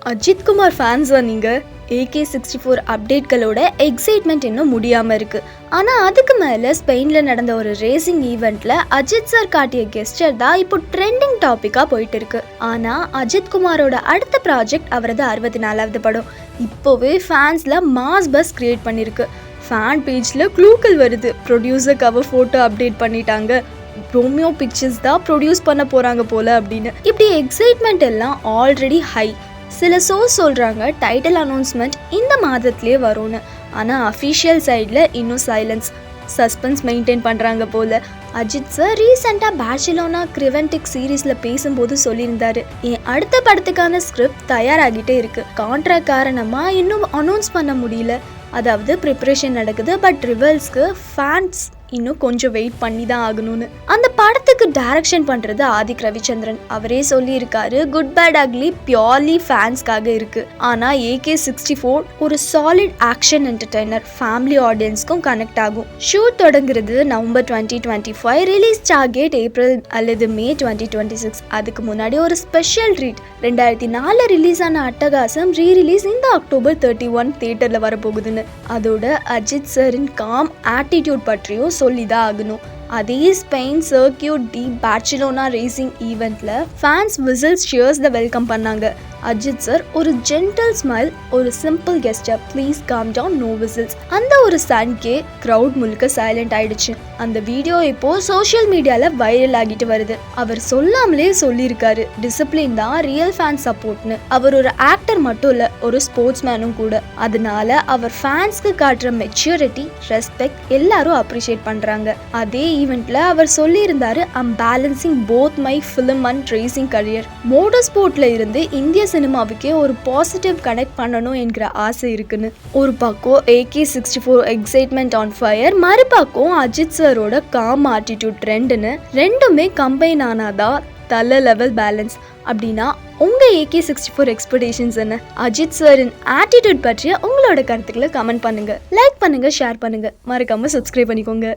அஜித் குமார் ஃபேன்ஸா நீங்கள்? AK-64 அப்டேட்களோட excitement இன்னும் முடியாமல் இருக்குது. ஆனால் அதுக்கு மேலே ஸ்பெயினில் நடந்த ஒரு ரேசிங் ஈவெண்ட்டில் அஜித் சார் காட்டிய கெஸ்டர் தான் இப்போ ட்ரெண்டிங் டாப்பிக்காக போயிட்டு இருக்கு. ஆனால் அஜித் குமாரோட அடுத்த ப்ராஜெக்ட் அவரது 64வது படம் இப்போவே ஃபேன்ஸில் மாஸ் பஸ் கிரியேட் பண்ணியிருக்கு. ஃபேன் பேஜில் க்ளூக்கள் வருது, ப்ரொடியூசர் கவர் ஃபோட்டோ அப்டேட் பண்ணிட்டாங்க, ரோமியோ பிக்சர்ஸ் தான் ப்ரொடியூஸ் பண்ண போகிறாங்க போல் அப்படின்னு. இப்படி எக்ஸைட்மெண்ட் எல்லாம் ஆல்ரெடி ஹை. சில சோர்ஸ் சொல்கிறாங்க டைட்டில் அனௌன்ஸ்மெண்ட் இந்த மாதத்துலேயே வரும்னு. ஆனால் அஃபிஷியல் சைடில் இன்னும் சஸ்பென்ஸ் மெயின்டைன் பண்ணுறாங்க போல். அஜித் சார் ரீசெண்டாக பார்சிலோனா கிரிவென்டிக் சீரீஸில் பேசும்போது சொல்லியிருந்தார், என் அடுத்த படத்துக்கான ஸ்கிரிப்ட் தயாராகிட்டே இருக்குது, கான்ட்ராக்ட் காரணமாக இன்னும் அனௌன்ஸ் பண்ண முடியல, அதாவது ப்ரிப்ரேஷன் நடக்குது, பட் ரிவல்ஸ்க்கு ஃபேன்ஸ் இன்னும் கொஞ்சம் வெயிட் பண்ணி தான் ஆகணும்னு. அந்த படத்துக்கு டைரக்ஷன் பண்ணுறது ஆதிக் ரவிச்சந்திரன். அவரே சொல்லியிருக்காரு, குட் பேட் அக்லி பியோர்லி ஃபேன்ஸ்க்காக இருக்குது, ஆனால் AK-64 ஒரு சாலிட் ஆக்ஷன் என்டர்டெய்னர், ஃபேமிலி ஆடியன்ஸ்க்கும் கனெக்ட் ஆகும். ஷூட் தொடங்குறது நவம்பர் 2025, ரிலீஸ் டார்கெட் ஏப்ரல் அல்லது மே 2026. அதுக்கு முன்னாடி ஒரு ஸ்பெஷல் ட்ரீட், 2004 ரிலீஸ் ஆன அட்டகாசம் ரீரிலீஸ் இந்த அக்டோபர் 31 தியேட்டரில் வரப்போகுதுன்னு. அதோட அஜித் சாரின் காம் ஆட்டிடியூட் பற்றியும் சொல்லிதான் ஆகணும். அதே Spain circuit de Barcelona racing ஈவெண்ட்டில் fans whistles cheers the welcome பண்ணாங்க. அஜித் சார் ஒரு ஜென்டல் ஸ்மைல், ஒரு simple gesture, please calm down, no whistles. அந்த ஒரு சன்கே க்ரௌட் முழுக்க சைலண்ட் ஆயிடுச்சு. அந்த வீடியோ இப்போ சோஷியல் மீடியாவில் வைரல் ஆகிட்டு வருது. அவர் சொல்லாமலே சொல்லியிருக்காரு, டிசிப்ளின் தான் ரியல் ஃபேன் சப்போர்ட்னு. அவர் ஒரு ஆக்டர் மட்டும் இல்லை, ஒரு ஸ்போர்ட்ஸ் மேனும் கூட. அதனால அவர் ஃபேன்ஸ்க்கு காட்டுற மெச்சூரிட்டி, ரெஸ்பெக்ட் எல்லாரும் அப்ரிஷியேட் பண்ணுறாங்க. அதே ஈவெண்ட்டில் அவர் சொல்லியிருந்தாரு, I'm balancing both my film and racing career. Motor ஸ்போர்ட்ல இருந்து இந்திய சினிமாவுக்கே ஒரு பாசிட்டிவ் கனெக்ட் பண்ணணும் என்கிற ஆசை இருக்குன்னு. ஒரு பக்கம் AK-64 எக்ஸைட்மெண்ட் ஆன் ஃபயர், மறுபக்கம் அஜித் சாரோட காம் ஆட்டிடியூட் ட்ரெண்டுன்னு ரெண்டுமே கம்பைன் ஆனாதான் தல லெவல் பேலன்ஸ். அப்படின்னா உங்கள் AK-64 எக்ஸ்பெக்டேஷன்ஸ் என்ன? அஜித் சாரின் ஆட்டிடியூட் பற்றிய உங்களோட கருத்துக்களை கமெண்ட் பண்ணுங்கள், லைக் பண்ணுங்கள், ஷேர் பண்ணுங்கள், மறக்காமல் சப்ஸ்கிரைப் பண்ணிக்கோங்க.